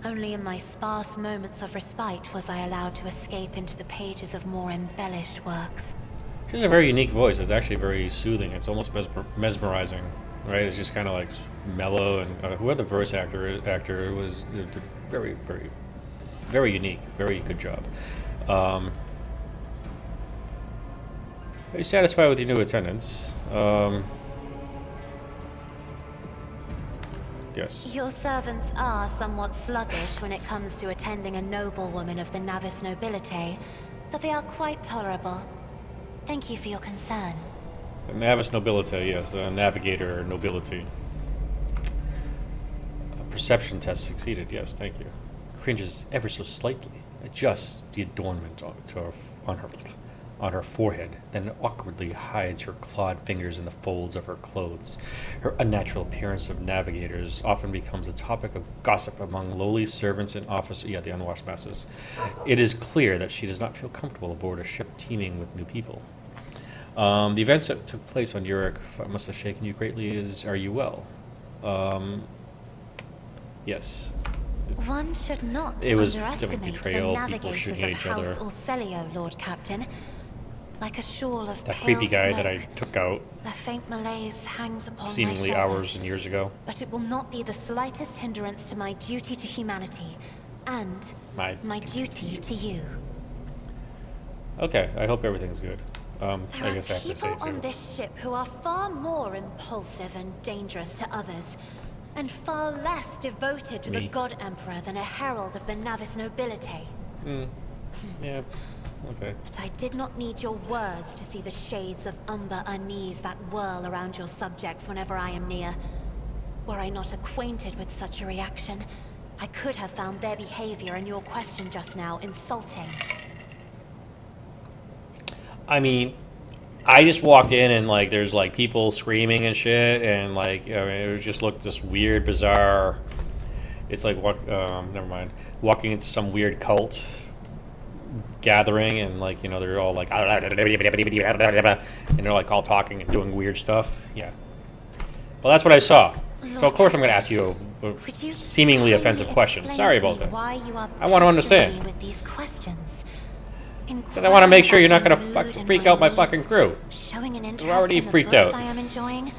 Only in my sparse moments of respite was I allowed to escape into the pages of more embellished works. She has a very unique voice. It's actually very soothing. It's almost mesmerizing, right? It's just kind of like mellow, and whoever the voice actor was very, very, very unique. Very good job. Are you satisfied with your new attendance? Yes. Your servants are somewhat sluggish when it comes to attending a noblewoman of the Navis nobility, but they are quite tolerable. Thank you for your concern. The Navis nobility, yes, the navigator nobility. perception test succeeded. Yes, thank you. Cringes ever so slightly. Adjusts the adornment on her forehead, then awkwardly hides her clawed fingers in the folds of her clothes. Her unnatural appearance of navigators often becomes a topic of gossip among lowly servants and officers. Yeah, the unwashed masses. It is clear that she does not feel comfortable aboard a ship teeming with new people. The events that took place on Uruk must have shaken you greatly. Are you well? Yes. One should not It was underestimate betrayal, the people navigators shooting of at each House other. Orselio, Lord Captain. Like a shawl of That pale creepy guy smoke, that I took out a faint malaise hangs upon seemingly my shoulders. hours and years ago. But it will not be the slightest hindrance to my duty to humanity, and my duty to you. Okay, I hope everything's good. There I guess I are have to say people it on too. this ship who are far more impulsive and dangerous to others, and far less devoted to the Me. God Emperor than a herald of the Navis nobility. Yeah, okay. But I did not need your words to see the shades of umber unease that whirl around your subjects whenever I am near. Were I not acquainted with such a reaction, I could have found their behavior and your question just now insulting. I mean, I just walked in and like there's like people screaming and shit, and like it just looked this weird, bizarre. It's like never mind. Walking into some weird cult gathering, and like they're all like and they're like all talking and doing weird stuff. Yeah. Well, that's what I saw. So of course I'm going to ask you a Could you seemingly kindly offensive question. explain Sorry to me about that. why you are I want to pestering understand. me with these questions? Because I want to make sure you're not going to Inquiring about my mood freak and out my needs, fucking crew. Showing an interest already in the freaked books out. I am enjoying.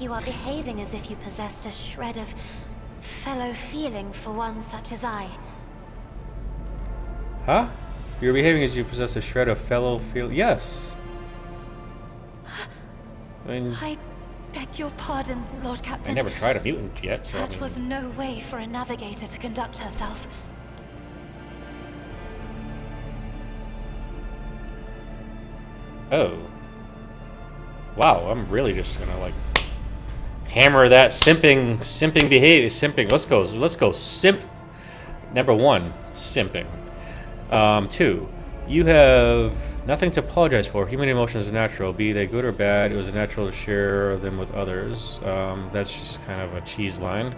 You are behaving as if you possessed a shred of fellow feeling for one such as I. Huh? You're behaving as you possess a shred of fellow feel. Yes. I mean, I beg your pardon, Lord I Captain. never tried a mutant yet, so I That mean, was no way for a navigator to conduct herself. oh. Wow, I'm really just gonna like hammer that simping behavior. Simping. Let's go. Simp. Number one, simping. 2, you have nothing to apologize for. Human emotions are natural, be they good or bad. It was natural to share them with others. That's just kind of a cheese line.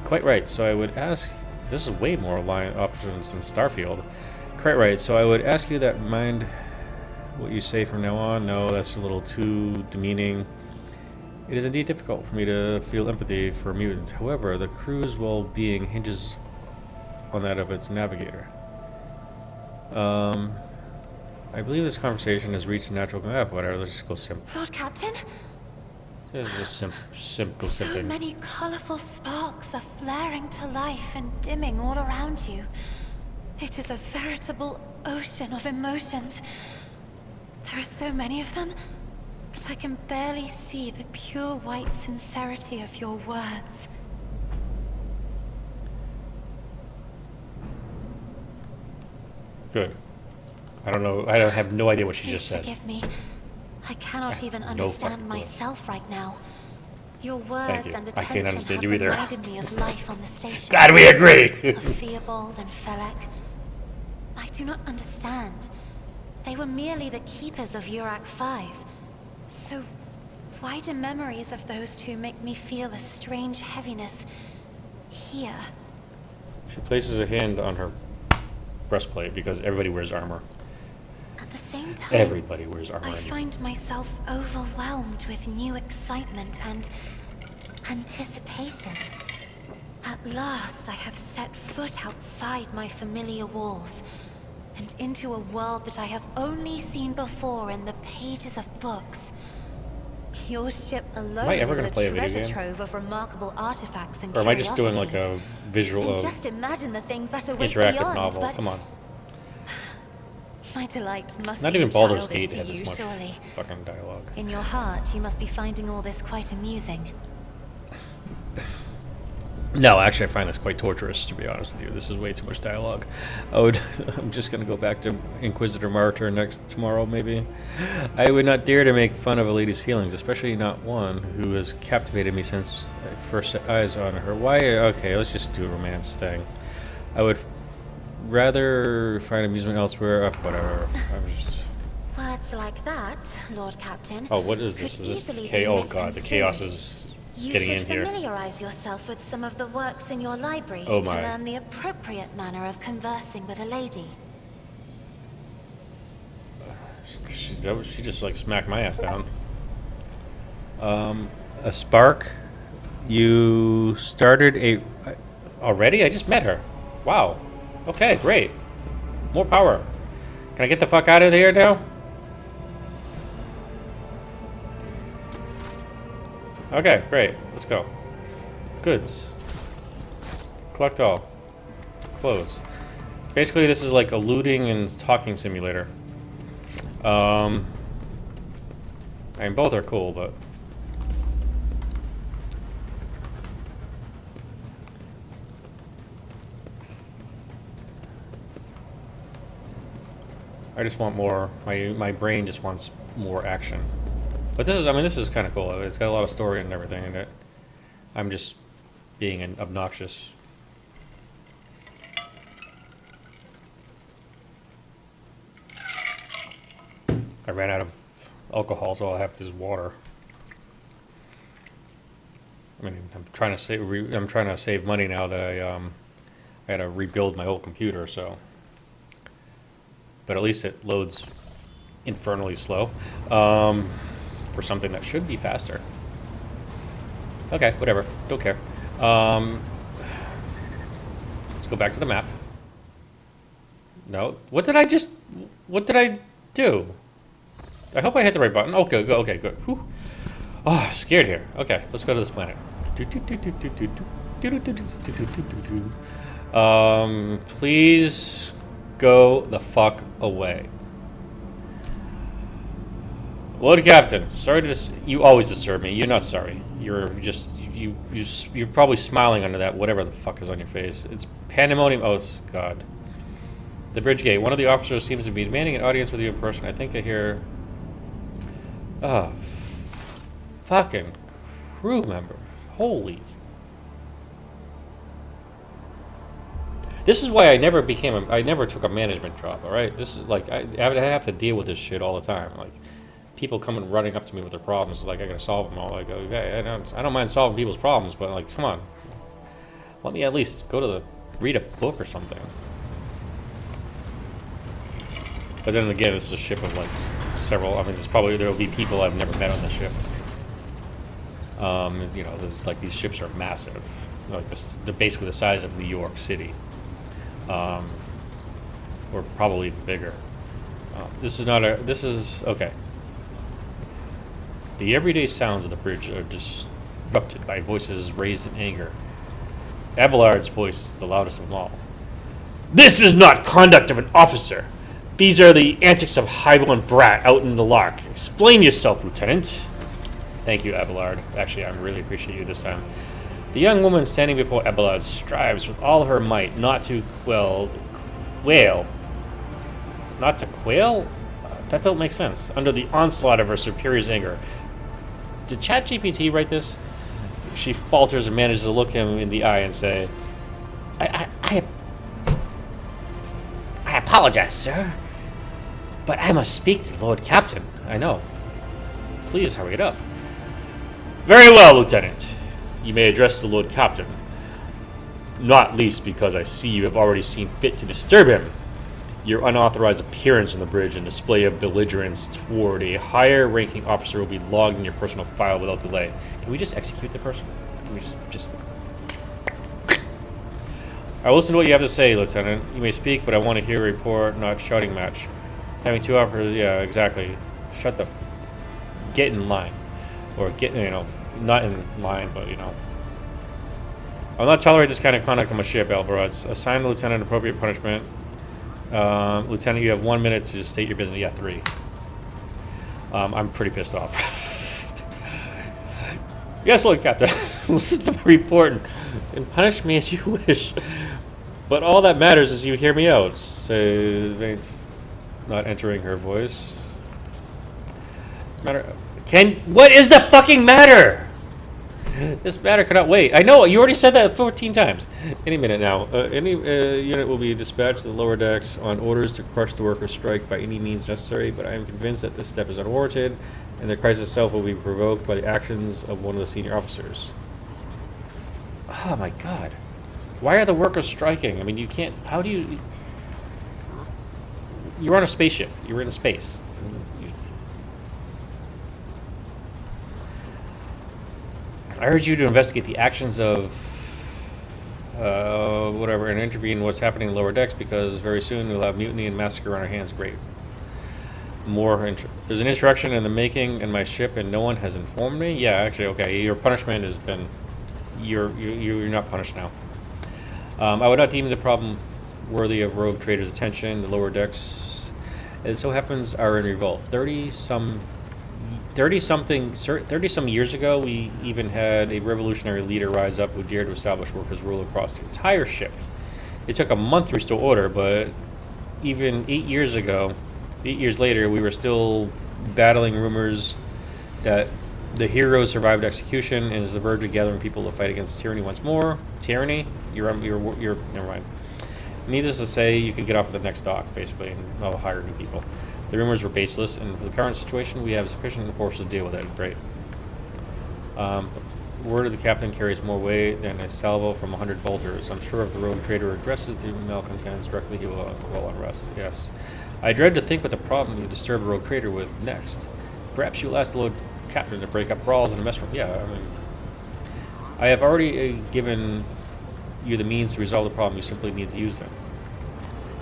Quite right. So I would ask. This is way more line options than Starfield. Quite right. So I would ask you that mind what you say from now on. No, that's a little too demeaning. It is indeed difficult for me to feel empathy for mutants. However, the crew's well-being hinges on that of its navigator. I believe this conversation has reached a natural. Whatever. Let's just go simp. Lord Captain, Let's just go so simping. many colorful sparks are flaring to life and dimming all around you. It is a veritable ocean of emotions. There are so many of them that I can barely see the pure white sincerity of your words. Good. I don't know. I have no idea what she Please just said. forgive me. I cannot even no understand fucking clue. myself right now. Your words you. and I can't attention understand have you either. reminded me of life on the station. God, we agree. Of Theobald and Felek. I do not understand. They were merely the keepers of Uruk 5. So, why do memories of those two make me feel a strange heaviness here? She places her hand on her breastplate because everybody wears armor. At the same time, Everybody wears armor. I anymore. find myself overwhelmed with new excitement and anticipation. At last, I have set foot outside my familiar walls and into a world that I have only seen before in the pages of books. Your ship alone I ever is gonna a play a video treasure game? trove of remarkable artifacts and Or am I just doing like curiosities. a visual And just imagine the things that await interactive beyond, novel? but Come on. my delight must Not seem even Baldur's childish Gate to has you, as much surely. fucking dialogue. In your heart, you must be finding all this quite amusing. No, actually, I find this quite torturous, to be honest with you. This is way too much dialogue. I'm just going to go back to Inquisitor Martyr tomorrow, maybe. I would not dare to make fun of a lady's feelings, especially not one who has captivated me since I first set eyes on her. Why? Okay, let's just do a romance thing. I would rather find amusement elsewhere. Whatever. Words like that, Lord Captain. Oh, what is this? could Is this easily the be Oh god, the chaos misconstrued. is You getting should in here. familiarize yourself with some of the works in your library Oh to my. learn the appropriate manner of conversing with a lady. She just like smacked my ass down. A spark. You started already? I just met her. Wow. Okay, great. More power. Can I get the fuck out of here now? Okay, great. Let's go. Goods. Collect all. Close. Basically, this is like a looting and talking simulator. I mean, both are cool, but... I just want more. My brain just wants more action. But this is, I mean, this is kind of cool. It's got a lot of story and everything in it. I'm just being obnoxious. I ran out of alcohol, so all I have is water. I mean, I'm trying to save money now that I had to rebuild my old computer, so. But at least it loads infernally slow. For something that should be faster. Okay, whatever. Don't care. Let's go back to the map. No. What did I do? I hope I hit the right button. Okay, okay, good. Whew. Oh, scared here. Okay, let's go to this planet. Please go the fuck away. Lord Captain, sorry to you always disturb me. You're not sorry. You're just you're probably smiling under that whatever the fuck is on your face. It's pandemonium. Oh god. The bridge gate. One of the officers seems to be demanding an audience with you in person. I think I hear. Oh, fucking crew member. Holy. This is why I never took a management job. All right. This is like I have to deal with this shit all the time. Like. People coming running up to me with their problems, like I gotta solve them all. Like, okay, I don't mind solving people's problems, but like, come on, let me at least read a book or something. But then again, this is a ship of like several. I mean, there'll be people I've never met on the ship. You know, there's like these ships are massive, like this. They're basically the size of New York City, or probably even bigger. This is okay. The everyday sounds of the bridge are disrupted by voices raised in anger. Abelard's voice is the loudest of them all. This is not conduct of an officer. These are the antics of highborn brat out in the lark. Explain yourself, Lieutenant. Thank you, Abelard. Actually, I really appreciate you this time. The young woman standing before Abelard strives with all her might not to quail. Not to quail? That don't make sense. Under the onslaught of her superior's anger. Did ChatGPT write this? She falters and manages to look him in the eye and say, I apologize, sir. But I must speak to the Lord Captain. I know. Please hurry it up. Very well, Lieutenant. You may address the Lord Captain. Not least because I see you have already seen fit to disturb him. Your unauthorized appearance on the bridge and display of belligerence toward a higher-ranking officer will be logged in your personal file without delay. Can we just execute the person? Can we just... I will listen to what you have to say, Lieutenant. You may speak, but I want to hear a report, not shouting match. Having two officers, yeah, exactly. Shut the... Get in line. Or get, you know, not in line, but, you know. I'll not tolerate this kind of conduct on my ship, Alvarez. Assign the Lieutenant appropriate punishment. Lieutenant, you have 1 minute to state your business. Yeah, 3. I'm pretty pissed off. Yes, Lord Captain. Listen to the report and and punish me as you wish. But all that matters is you hear me out. Say, Vane's not entering her voice. Matter. What is the fucking matter? This matter cannot wait. I know, you already said that 14 times. Any minute now. Any unit will be dispatched to the lower decks on orders to crush the workers' strike by any means necessary, but I am convinced that this step is unwarranted, and the crisis itself will be provoked by the actions of one of the senior officers. Oh my god. Why are the workers striking? I mean, you can't... How do you... You're on a spaceship. You're in space. I urge you to investigate the actions of whatever and intervene in what's happening in lower decks, because very soon we'll have mutiny and massacre on our hands. Great. There's an insurrection in the making in my ship and no one has informed me. Yeah, actually, okay. Your punishment has been... You're not punished now. I would not deem the problem worthy of Rogue Trader's attention. The lower decks, as it so happens, are in revolt. 30 some years ago, we even had a revolutionary leader rise up who dared to establish workers' rule across the entire ship. It took a month to restore order, but even 8 years later, we were still battling rumors that the hero survived execution and is on the verge of gathering people to fight against tyranny once more. Tyranny? You're never mind. Needless to say, you can get off at the next dock, basically, and I'll hire new people. The rumors were baseless, and for the current situation, we have sufficient force to deal with it. Great. Word of the captain carries more weight than a salvo from 100 bolters. I'm sure if the Rogue Trader addresses the malcontents directly, he will quell unrest. Yes. I dread to think what the problem you disturb the Rogue Trader with next. Perhaps you'll ask the Lord Captain to break up brawls in the mess room. Yeah, I mean... I have already given you the means to resolve the problem. You simply need to use them.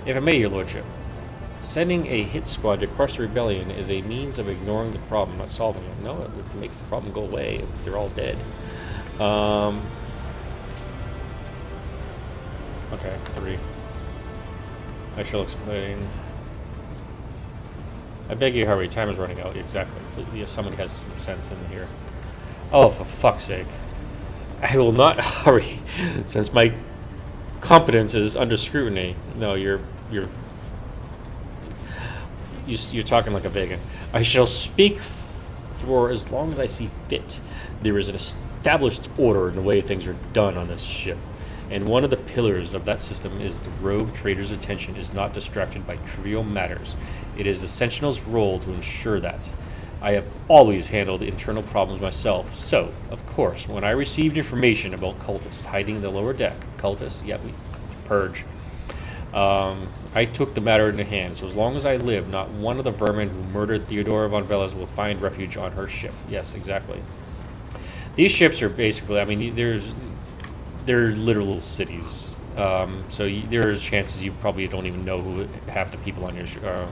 If I may, your lordship, sending a hit squad to crush the rebellion is a means of ignoring the problem, not solving it. No, it makes the problem go away if they're all dead. Okay, 3. I shall explain. I beg you hurry, time is running out. Exactly. Yes, somebody has some sense in here. Oh, for fuck's sake. I will not hurry, since my competence is under scrutiny. No, you're talking like a vegan. I shall speak for as long as I see fit. There is an established order in the way things are done on this ship, and one of the pillars of that system is the Rogue Trader's attention is not distracted by trivial matters. It is the Sentinel's role to ensure that. I have always handled internal problems myself, so, of course, when I received information about cultists hiding in the lower deck, cultists, yeah, we purge, I took the matter into hand. So as long as I live, not one of the vermin who murdered Theodora von Veles will find refuge on her ship. Yes, exactly. These ships are basically, I mean, they're literal cities. So there's chances you probably don't even know who half the people on your ship are.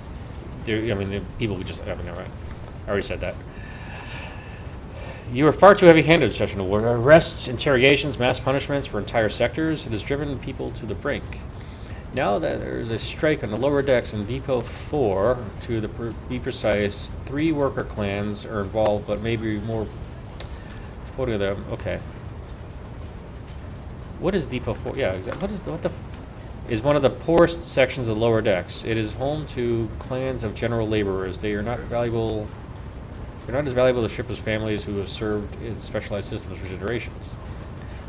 I mean, the people who just, I mean, right. I already said that. You are far too heavy-handed in such an award. Arrests, interrogations, mass punishments for entire sectors. It has driven people to the brink. Now that there is a strike on the lower decks in Depot 4, be precise, 3 worker clans are involved, but maybe more. What are them? Okay. What is Depot 4? Yeah, exactly. What the is one of the poorest sections of the lower decks. It is home to clans of general laborers. They are not valuable. They're not as valuable to ship as families who have served in specialized systems for generations.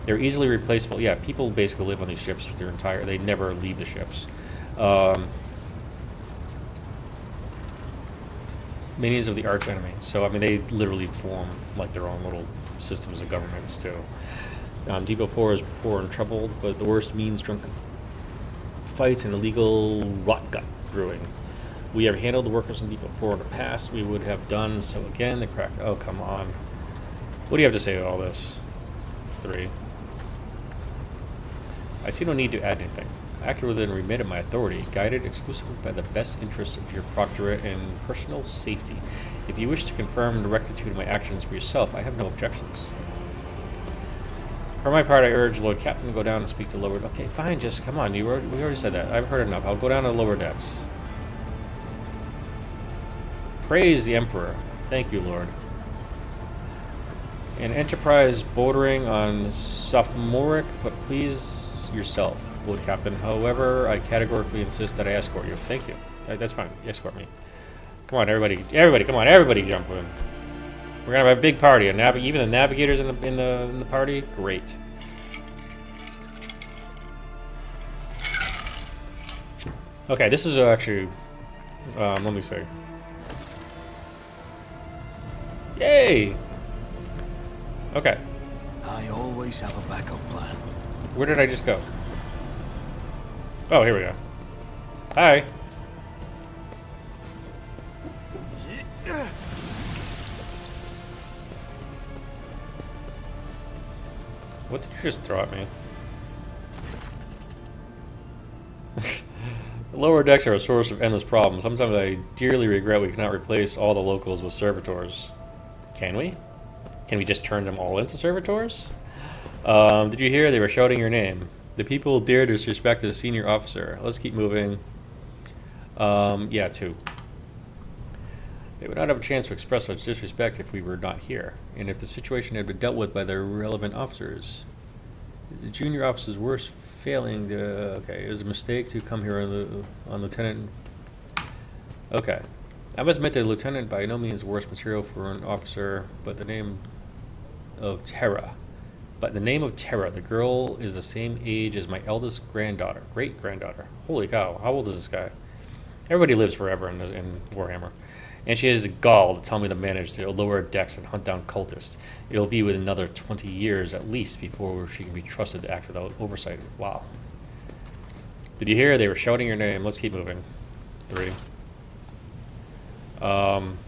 They're easily replaceable. Yeah, people basically live on these ships their entire. They never leave the ships. Minions of the arch enemy. So I mean, they literally form like their own little systems of governments too. Depot 4 is poor and troubled, but the worst means drunken fights and illegal rot gut brewing. We have handled the workers in Depot 4 in the past. We would have done so again. The crack. Oh, come on. What do you have to say to all this? 3. I see no need to add anything. Acted within the remit of my authority, guided exclusively by the best interests of your proctorate and personal safety. If you wish to confirm the rectitude of my actions for yourself, I have no objections. For my part, I urge Lord Captain to go down and speak to lower... Okay, fine, just come on. We already said that. I've heard enough. I'll go down to the lower decks. Praise the Emperor. Thank you, Lord. An enterprise bordering on sophomoric, but please yourself, Lord Captain. However, I categorically insist that I escort you. Thank you. That's fine. Escort me. Come on, everybody! Everybody, come on! Everybody, jump in. We're gonna have a big party. Even the navigators in the party. Great. Okay, this is actually. Let me see. Yay! Okay. I always have a backup plan. Where did I just go? Oh, here we go. Hi. What did you just throw at me? The lower decks are a source of endless problems. Sometimes I dearly regret we cannot replace all the locals with servitors. Can we? Can we just turn them all into servitors? Did you hear they were shouting your name? The people dare disrespect a senior officer. Let's keep moving. Yeah, 2. They would not have a chance to express such disrespect if we were not here, and if the situation had been dealt with by the relevant officers. The junior officers were failing to... Okay, it was a mistake to come here on Lieutenant... Okay. I must admit that Lieutenant by no means worse material for an officer, but the name of Terra. The girl is the same age as my eldest granddaughter. Great-granddaughter. Holy cow, how old is this guy? Everybody lives forever in Warhammer. And she has gall to tell me to manage the lower decks and hunt down cultists. It'll be with another 20 years at least before she can be trusted to act without oversight. Wow. Did you hear? They were shouting your name. Let's keep moving. 3.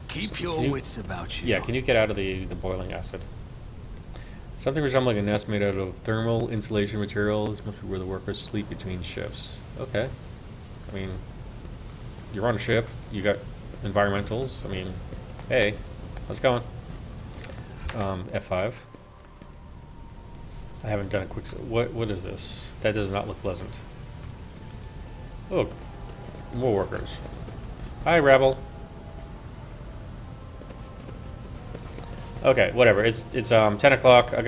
Keep your wits about you. Yeah, can you get out of the boiling acid? Something resembling a nest made out of thermal insulation material. This must be where the workers sleep between shifts. Okay. I mean, you're on a ship. You got environmentals. I mean, hey, how's it going? F5. I haven't done a quick... What is this? That does not look pleasant. Oh, more workers. Hi, Rebel. Okay, whatever. It's 10 o'clock. I'm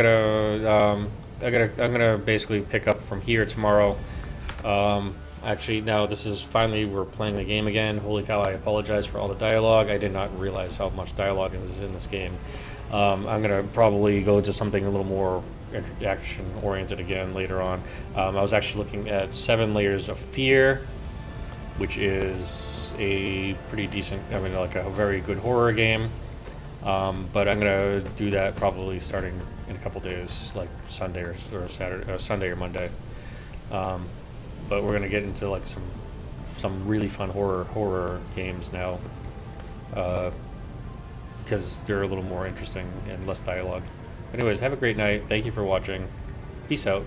gonna basically pick up from here tomorrow. Actually, no, this is finally, we're playing the game again. Holy cow, I apologize for all the dialogue. I did not realize how much dialogue is in this game. I'm going to probably go to something a little more action-oriented again later on. I was actually looking at 7 Layers of Fear, which is a pretty decent, I mean, like a very good horror game. But I'm going to do that probably starting in a couple days, like Sunday or Saturday, Sunday or Monday. But we're gonna get into like some really fun horror games now, because they're a little more interesting and less dialogue. Anyways, have a great night. Thank you for watching. Peace out.